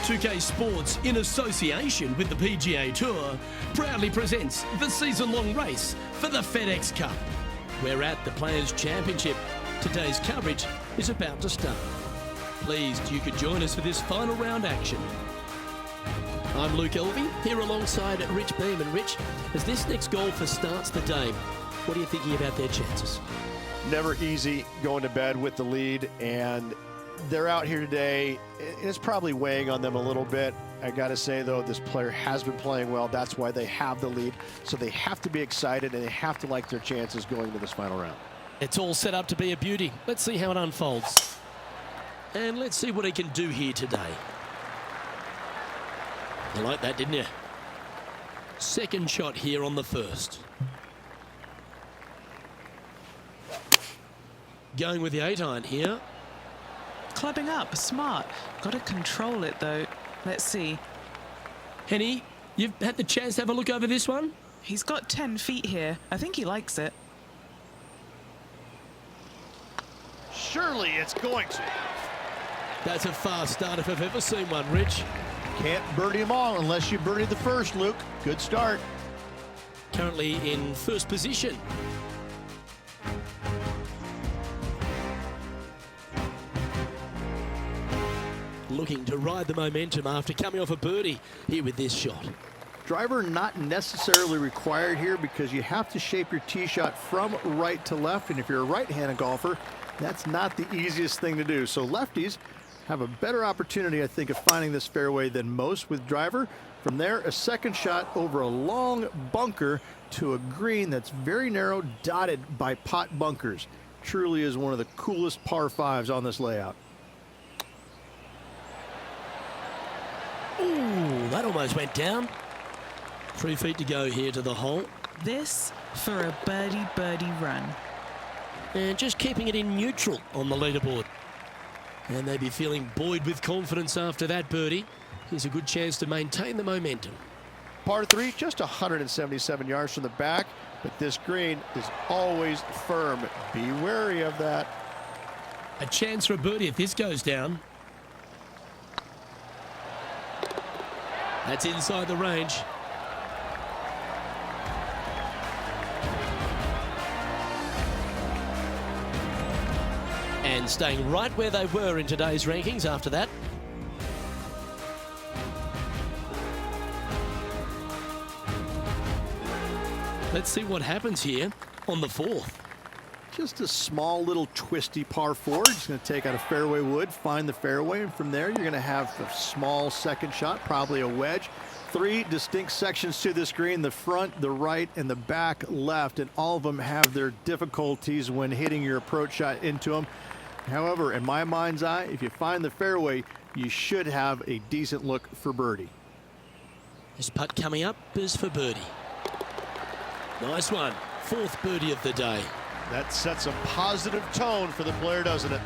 2K Sports, in association with the PGA Tour, proudly presents the season-long race for the FedEx Cup. We're at the Players' Championship. Today's coverage is about to start. Pleased you could join us for this final round action. I'm Luke Elvey, here alongside Rich Beam. And Rich, as this next golfer starts the day, what are you thinking about their chances? Never easy going to bed with the lead, and they're out here today. It's probably weighing on them a little bit. I got to say, though, this player has been playing well. That's why they have the lead. So they have to be excited, and they have to like their chances going into this final round. It's all set up to be a beauty. Let's see how it unfolds. And let's see what he can do here today. You like that, didn't you? Second shot here on the first. Going with the 8-iron here. Clubbing up, smart. Got to control it, though. Let's see. Henny, you've had the chance to have a look over this one? He's got 10 feet here. I think he likes it. Surely it's going to. That's a fast start if I've ever seen one, Rich. Can't birdie them all unless you birdie the first, Luke. Good start. Currently in first position. Looking to ride the momentum after coming off a birdie here with this shot. Driver not necessarily required here because you have to shape your tee shot from right to left, and if you're a right-handed golfer, that's not the easiest thing to do. So lefties have a better opportunity, I think, of finding this fairway than most with driver. From there, a second shot over a long bunker to a green that's very narrow, dotted by pot bunkers. Truly is one of the coolest par fives on this layout. Ooh, that almost went down. 3 feet to go here to the hole. This for a birdie run. And just keeping it in neutral on the leaderboard. And they'd be feeling buoyed with confidence after that birdie. Here's a good chance to maintain the momentum. Par 3, just 177 yards from the back, but this green is always firm. Be wary of that. A chance for a birdie if this goes down. That's inside the range. And staying right where they were in today's rankings after that. Let's see what happens here on the fourth. Just a small little twisty par 4. Just going to take out a fairway wood, find the fairway, and from there you're going to have a small second shot, probably a wedge. 3 distinct sections to this green: the front, the right, and the back left, and all of them have their difficulties when hitting your approach shot into them. However, in my mind's eye, if you find the fairway, you should have a decent look for birdie. This putt coming up is for birdie. Nice one. Fourth birdie of the day. That sets a positive tone for the player, doesn't it?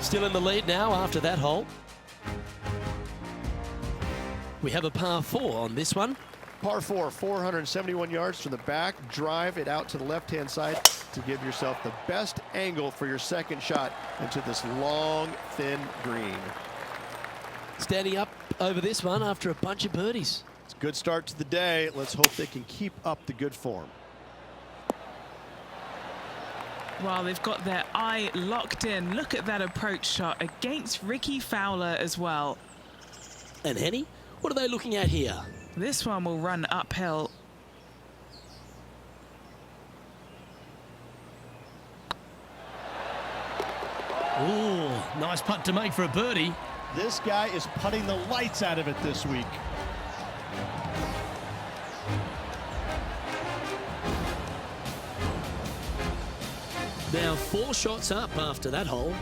Still in the lead now after that hole. We have a par 4 on this one. Par 4, 471 yards from the back. Drive it out to the left-hand side to give yourself the best angle for your second shot into this long, thin green. Standing up over this one after a bunch of birdies. It's a good start to the day. Let's hope they can keep up the good form. Well, they've got their eye locked in. Look at that approach shot against Ricky Fowler as well. And Henny, what are they looking at here? This one will run uphill. Ooh, nice putt to make for a birdie. This guy is putting the lights out of it this week. Now 4 shots up after that hole.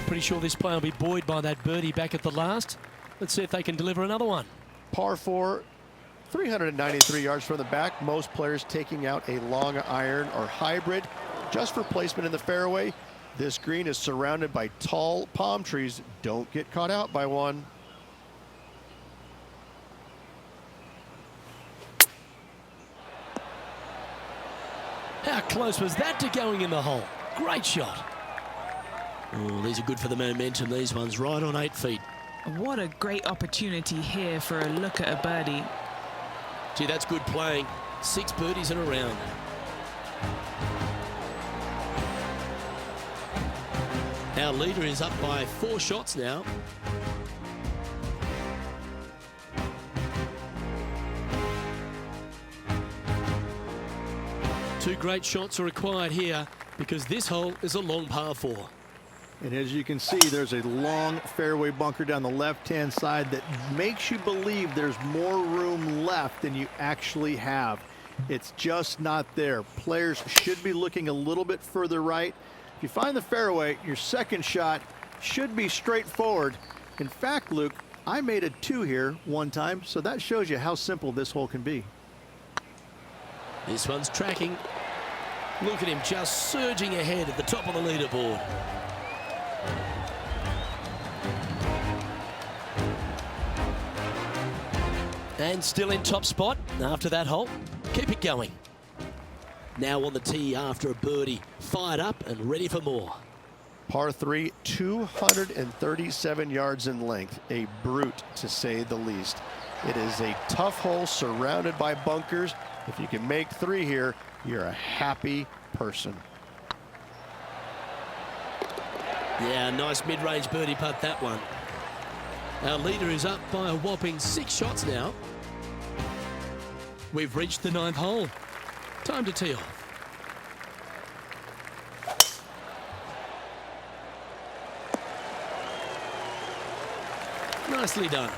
Pretty sure this player will be buoyed by that birdie back at the last. Let's see if they can deliver another one. Par 4, 393 yards from the back. Most players taking out a long iron or hybrid just for placement in the fairway. This green is surrounded by tall palm trees. Don't get caught out by one. How close was that to going in the hole? Great shot. Oh, these are good for the momentum, these ones, right on 8 feet. What a great opportunity here for a look at a birdie. Gee, that's good playing. 6 birdies in a round. Our leader is up by 4 shots now. Two great shots are required here because this hole is a long par 4. And as you can see, there's a long fairway bunker down the left-hand side that makes you believe there's more room left than you actually have. It's just not there. Players should be looking a little bit further right. If you find the fairway, your second shot should be straightforward. In fact, Luke, I made a 2 here one time, so that shows you how simple this hole can be. This one's tracking. Look at him just surging ahead at the top of the leaderboard. And still in top spot after that hole. Keep it going. Now on the tee after a birdie. Fired up and ready for more. Par 3, 237 yards in length. A brute, to say the least. It is a tough hole surrounded by bunkers. If you can make 3 here, you're a happy person. Yeah, nice mid-range birdie putt, that one. Our leader is up by a whopping 6 shots now. We've reached the 9th hole. Time to tee off. Nicely done.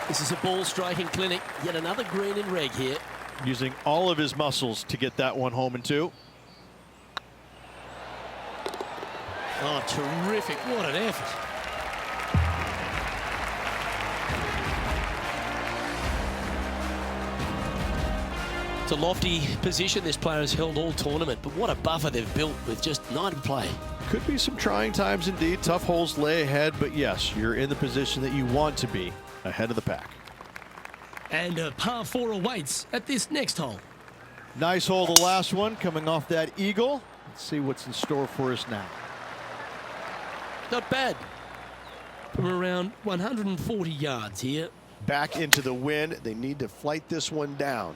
This is a ball striking clinic. Yet another green in reg here. Using all of his muscles to get that one home in 2. Oh, terrific. What an effort. It's a lofty position this player has held all tournament, but what a buffer they've built with just 9 to play. Could be some trying times indeed. Tough holes lay ahead, but yes, you're in the position that you want to be, ahead of the pack. And a par 4 awaits at this next hole. Nice hole, the last one, coming off that eagle. Let's see what's in store for us now. Not bad. From around 140 yards here. Back into the wind. They need to flight this one down.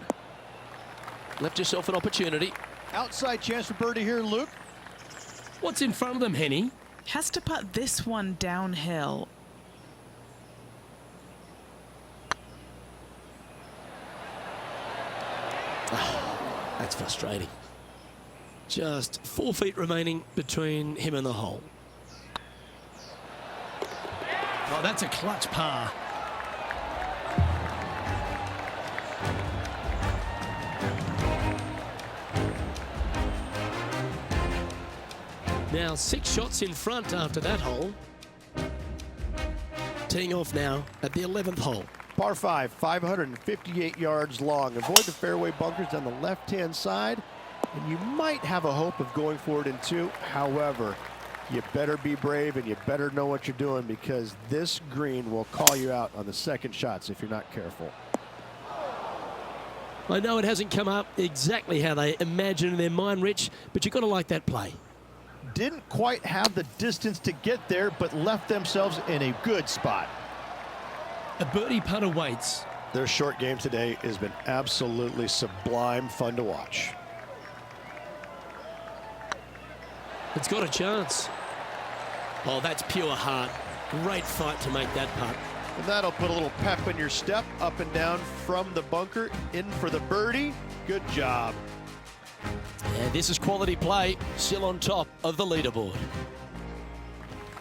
Left yourself an opportunity. Outside chance for birdie here, Luke. What's in front of them, Henny? Has to putt this one downhill. That's frustrating. Just 4 feet remaining between him and the hole. Oh, that's a clutch par. Now 6 shots in front after that hole. Teeing off now at the 11th hole. Par 5, 558 yards long. Avoid the fairway bunkers on the left-hand side, and you might have a hope of going for it in 2. However, you better be brave and you better know what you're doing, because this green will call you out on the second shots if you're not careful. I know it hasn't come up exactly how they imagined in their mind, Rich, but you've got to like that play. Didn't quite have the distance to get there, but left themselves in a good spot. A birdie putt awaits. Their short game today has been absolutely sublime fun to watch. It's got a chance. Oh, that's pure heart. Great fight to make that putt. And that'll put a little pep in your step, up and down from the bunker, in for the birdie. Good job. And this is quality play, still on top of the leaderboard.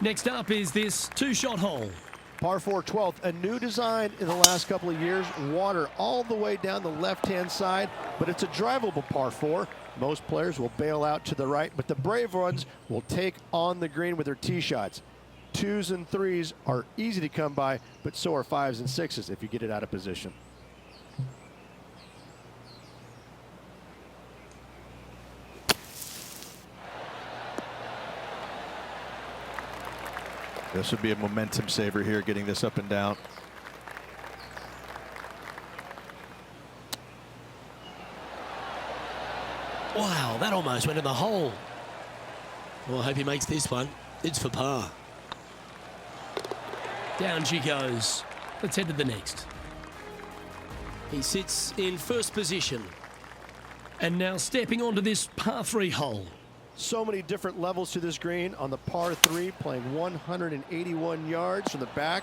Next up is this 2-shot hole. Par 4, 12th, a new design in the last couple of years. Water all the way down the left-hand side, but it's a drivable par 4. Most players will bail out to the right, but the brave ones will take on the green with their tee shots. 2s and 3s are easy to come by, but so are 5s and 6s if you get it out of position. This would be a momentum saver here, getting this up and down. Wow, that almost went in the hole. Well, I hope he makes this one. It's for par. Down she goes. Let's head to the next. He sits in first position. And now stepping onto this par 3 hole. So many different levels to this green on the par 3, playing 181 yards from the back.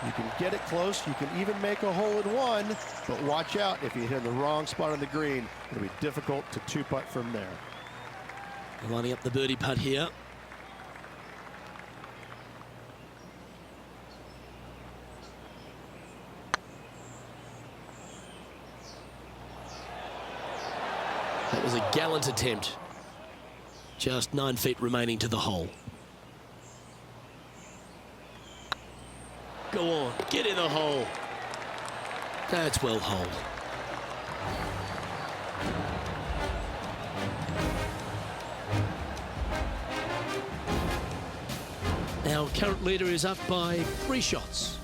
You can get it close. You can even make a hole in one, but watch out if you hit the wrong spot on the green. It'll be difficult to two-putt from there. Lining up the birdie putt here. That was a gallant attempt. Just 9 feet remaining to the hole. Go on, get in the hole. That's well holed. Our current leader is up by 3 shots.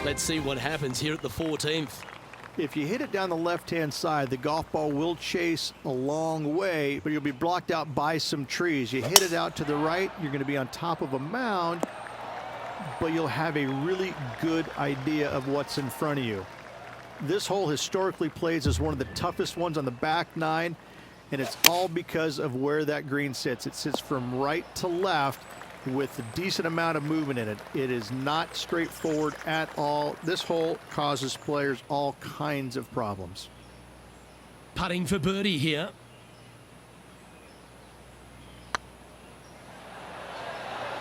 Let's see what happens here at the 14th. If you hit it down the left-hand side, the golf ball will chase a long way, but you'll be blocked out by some trees. You hit it out to the right, you're going to be on top of a mound, but you'll have a really good idea of what's in front of you. This hole historically plays as one of the toughest ones on the back 9, and it's all because of where that green sits. It sits from right to left with a decent amount of movement in it. It is not straightforward at all. This hole causes players all kinds of problems. Putting for birdie here.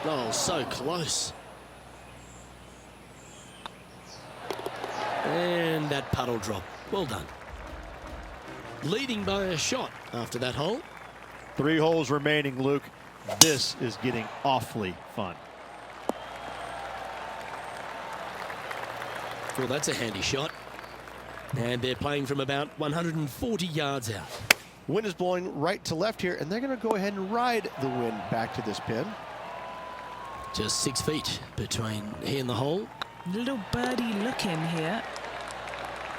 Oh, so close. And that puddle drop. Well done. Leading by a shot after that hole. 3 holes remaining, Luke. This is getting awfully fun. Well, that's a handy shot. And they're playing from about 140 yards out. Wind is blowing right to left here, and they're going to go ahead and ride the wind back to this pin. Just 6 feet between he and the hole. Little birdie look in here.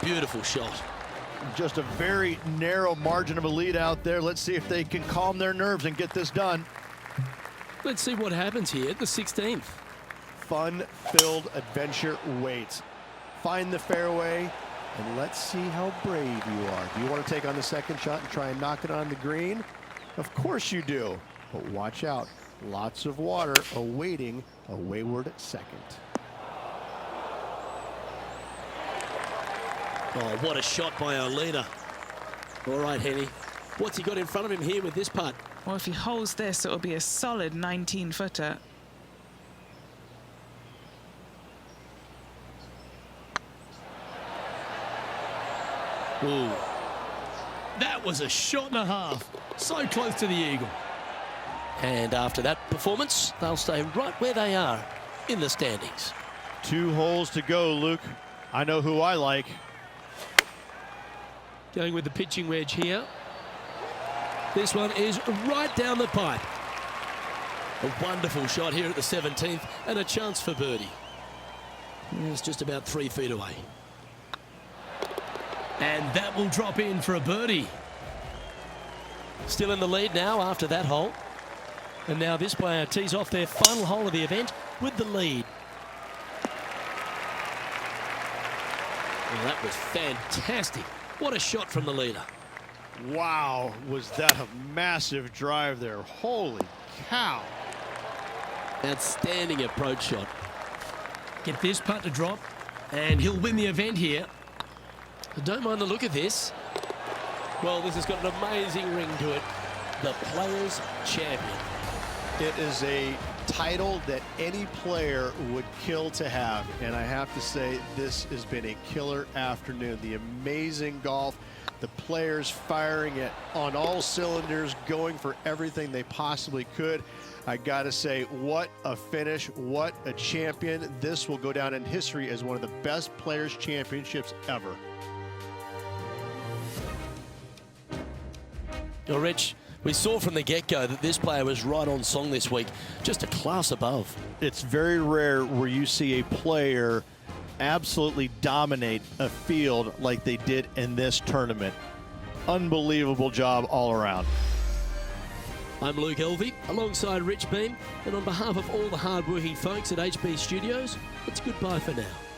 Beautiful shot. Just a very narrow margin of a lead out there. Let's see if they can calm their nerves and get this done. Let's see what happens here at the 16th. Fun-filled adventure waits. Find the fairway, and let's see how brave you are. Do you want to take on the second shot and try and knock it on the green? Of course you do, but watch out. Lots of water awaiting a wayward second. Oh, what a shot by our leader. All right, Henny. What's he got in front of him here with this putt? Well, if he holds this, it'll be a solid 19-footer. Ooh. That was a shot and a half. So close to the eagle. And after that performance, they'll stay right where they are in the standings. 2 holes to go, Luke. I know who I like. Going with the pitching wedge here. This one is right down the pipe. A wonderful shot here at the 17th and a chance for birdie. It's just about 3 feet away. And that will drop in for a birdie. Still in the lead now after that hole. And now this player tees off their final hole of the event with the lead. Well, that was fantastic. What a shot from the leader. Wow, was that a massive drive there. Holy cow. Outstanding approach shot. Get this putt to drop, and he'll win the event here. I don't mind the look of this. Well, this has got an amazing ring to it. The Players' Champion. It is a title that any player would kill to have, and I have to say this has been a killer afternoon. The amazing golf, the players firing it on all cylinders, going for everything they possibly could. I gotta say, what a finish, what a champion. This will go down in history as one of the best Players' Championships ever. Well, Rich, we saw from the get-go that this player was right on song this week, just a class above. It's very rare where you see a player absolutely dominate a field like they did in this tournament. Unbelievable job all around. I'm Luke Elvey, alongside Rich Beam, and on behalf of all the hard-working folks at HB Studios, it's goodbye for now.